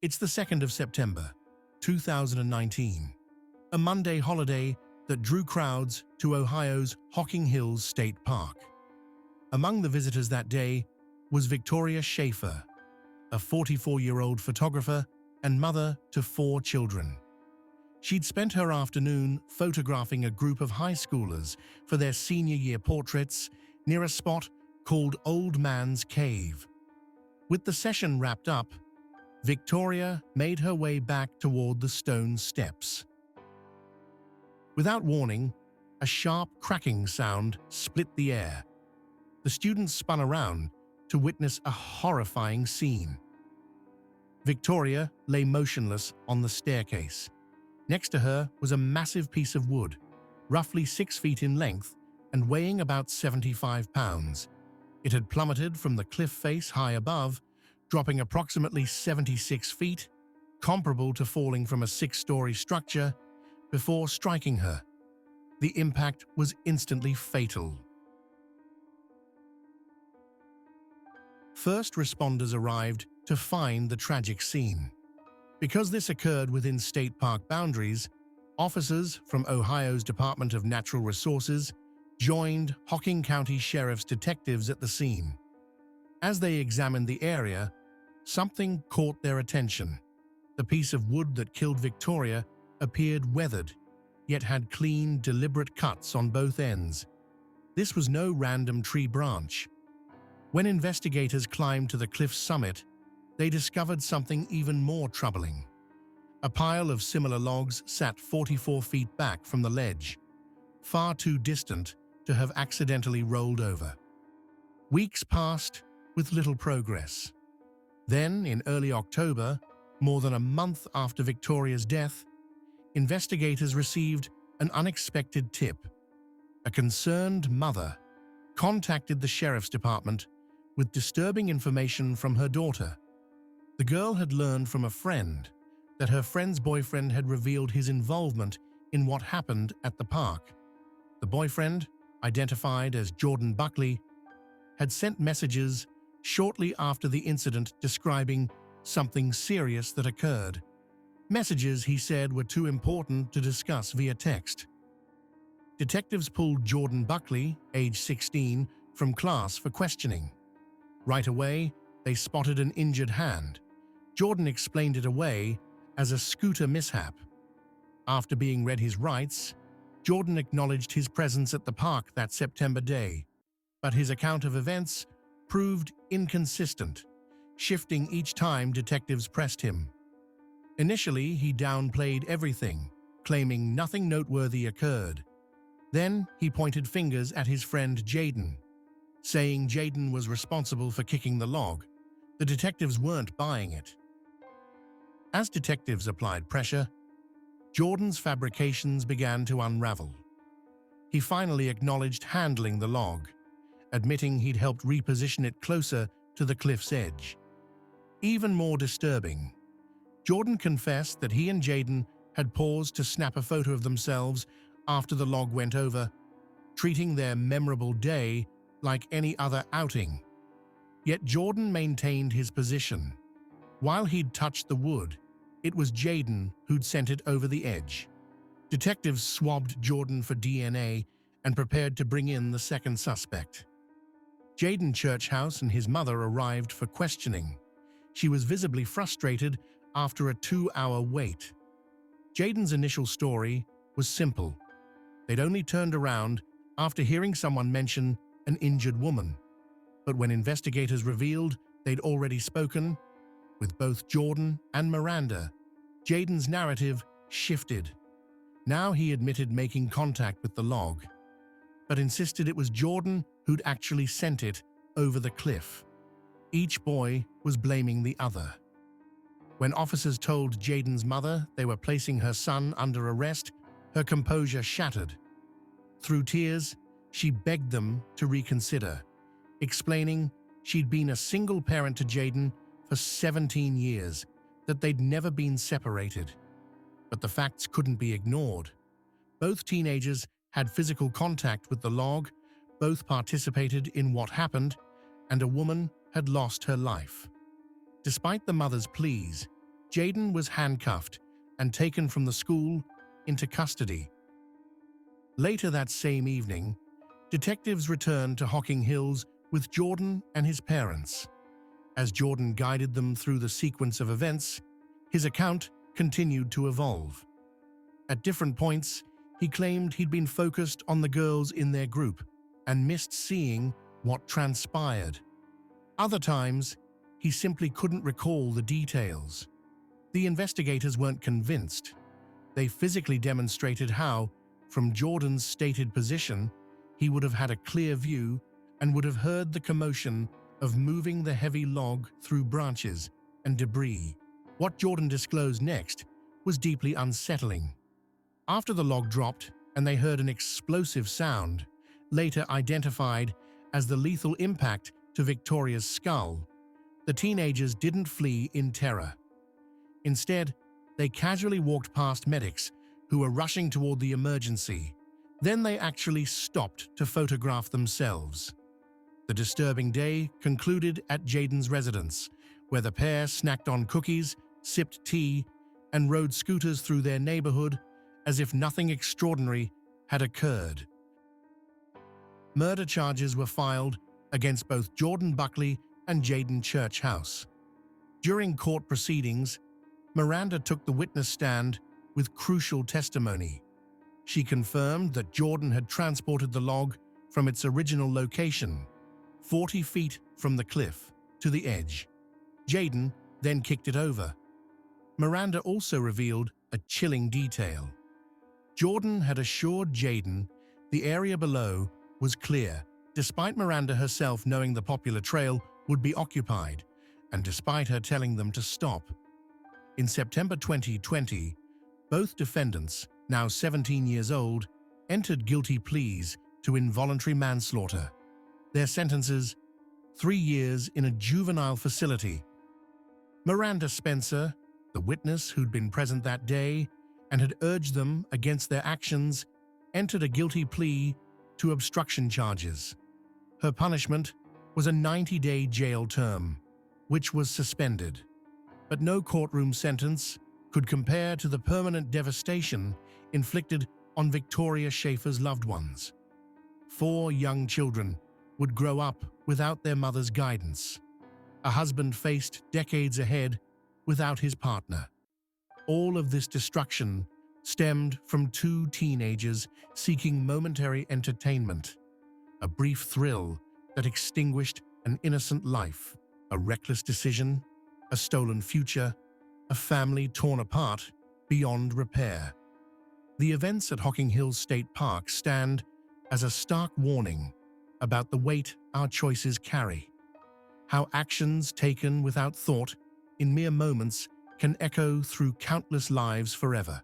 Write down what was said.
It's the 2nd of September, 2019, a Monday holiday that drew crowds to Ohio's Hocking Hills State Park. Among the visitors that day was Victoria Schaefer, a 44-year-old photographer and mother to 4 children. She'd spent her afternoon photographing a group of high schoolers for their senior year portraits near a spot called Old Man's Cave. With the session wrapped up, Victoria made her way back toward the stone steps. Without warning, a sharp cracking sound split the air. The students spun around to witness a horrifying scene. Victoria lay motionless on the staircase. Next to her was a massive piece of wood, roughly 6 feet in length and weighing about 75 pounds. It had plummeted from the cliff face high above, dropping approximately 76 feet, comparable to falling from a 6-story structure, before striking her. The impact was instantly fatal. First responders arrived to find the tragic scene. Because this occurred within state park boundaries, officers from Ohio's Department of Natural Resources joined Hocking County Sheriff's detectives at the scene. As they examined the area, something caught their attention. The piece of wood that killed Victoria appeared weathered, yet had clean, deliberate cuts on both ends. This was no random tree branch. When investigators climbed to the cliff's summit, they discovered something even more troubling. A pile of similar logs sat 44 feet back from the ledge, far too distant to have accidentally rolled over. Weeks passed with little progress. Then, in early October, more than a month after Victoria's death, investigators received an unexpected tip. A concerned mother contacted the sheriff's department with disturbing information from her daughter. The girl had learned from a friend that her friend's boyfriend had revealed his involvement in what happened at the park. The boyfriend, identified as Jaden Buckley, had sent messages shortly after the incident describing something serious that occurred. Messages he said were too important to discuss via text. Detectives pulled Jaden Buckley, age 16, from class for questioning. Right away, they spotted an injured hand. Jaden explained it away as a scooter mishap. After being read his rights, Jaden acknowledged his presence at the park that September day, but his account of events proved inconsistent, shifting each time detectives pressed him. Initially, he downplayed everything, claiming nothing noteworthy occurred. Then he pointed fingers at his friend Jaden, saying Jaden was responsible for kicking the log. The detectives weren't buying it. As detectives applied pressure, Jaden's fabrications began to unravel. He finally acknowledged handling the log, admitting he'd helped reposition it closer to the cliff's edge. Even more disturbing, Jaden confessed that he and Jaden had paused to snap a photo of themselves after the log went over, treating their memorable day like any other outing. Yet Jaden maintained his position. While he'd touched the wood, it was Jaden who'd sent it over the edge. Detectives swabbed Jaden for DNA and prepared to bring in the second suspect. Jaden Churchhouse and his mother arrived for questioning. She was visibly frustrated after a 2-hour wait. Jaden's initial story was simple. They'd only turned around after hearing someone mention an injured woman. But when investigators revealed they'd already spoken with both Jaden and Miranda, Jaden's narrative shifted. Now he admitted making contact with the log, but insisted it was Jaden who'd actually sent it over the cliff. Each boy was blaming the other. When officers told Jaden's mother they were placing her son under arrest, her composure shattered. Through tears, she begged them to reconsider, explaining she'd been a single parent to Jaden for 17 years, that they'd never been separated. But the facts couldn't be ignored. Both teenagers had physical contact with the log, both participated in what happened, and a woman had lost her life. Despite the mother's pleas, Jaden was handcuffed and taken from the school into custody. Later that same evening, detectives returned to Hocking Hills with Jordan and his parents. As Jordan guided them through the sequence of events, his account continued to evolve. At different points, he claimed he'd been focused on the girls in their group and missed seeing what transpired. Other times, he simply couldn't recall the details. The investigators weren't convinced. They physically demonstrated how, from Jordan's stated position, he would have had a clear view and would have heard the commotion of moving the heavy log through branches and debris. What Jordan disclosed next was deeply unsettling. After the log dropped and they heard an explosive sound, later identified as the lethal impact to Victoria's skull, the teenagers didn't flee in terror. Instead, they casually walked past medics who were rushing toward the emergency. Then they actually stopped to photograph themselves. The disturbing day concluded at Jaden's residence, where the pair snacked on cookies, sipped tea, and rode scooters through their neighborhood as if nothing extraordinary had occurred. Murder charges were filed against both Jordan Buckley and Jaden Churchhouse. During court proceedings, Miranda took the witness stand with crucial testimony. She confirmed that Jordan had transported the log from its original location, 40 feet from the cliff, to the edge. Jaden then kicked it over. Miranda also revealed a chilling detail. Jordan had assured Jaden the area below was clear, despite Miranda herself knowing the popular trail would be occupied, and despite her telling them to stop. In September 2020, both defendants, now 17 years old, entered guilty pleas to involuntary manslaughter. Their sentences, 3 years in a juvenile facility. Miranda Spencer, the witness who'd been present that day and had urged them against their actions, entered a guilty plea to obstruction charges. Her punishment was a 90-day jail term, which was suspended. But no courtroom sentence could compare to the permanent devastation inflicted on Victoria Schaefer's loved ones. 4 young children would grow up without their mother's guidance. A husband faced decades ahead without his partner. All of this destruction stemmed from 2 teenagers seeking momentary entertainment, a brief thrill that extinguished an innocent life, a reckless decision, a stolen future, a family torn apart beyond repair. The events at Hocking Hills State Park stand as a stark warning about the weight our choices carry, how actions taken without thought in mere moments can echo through countless lives forever.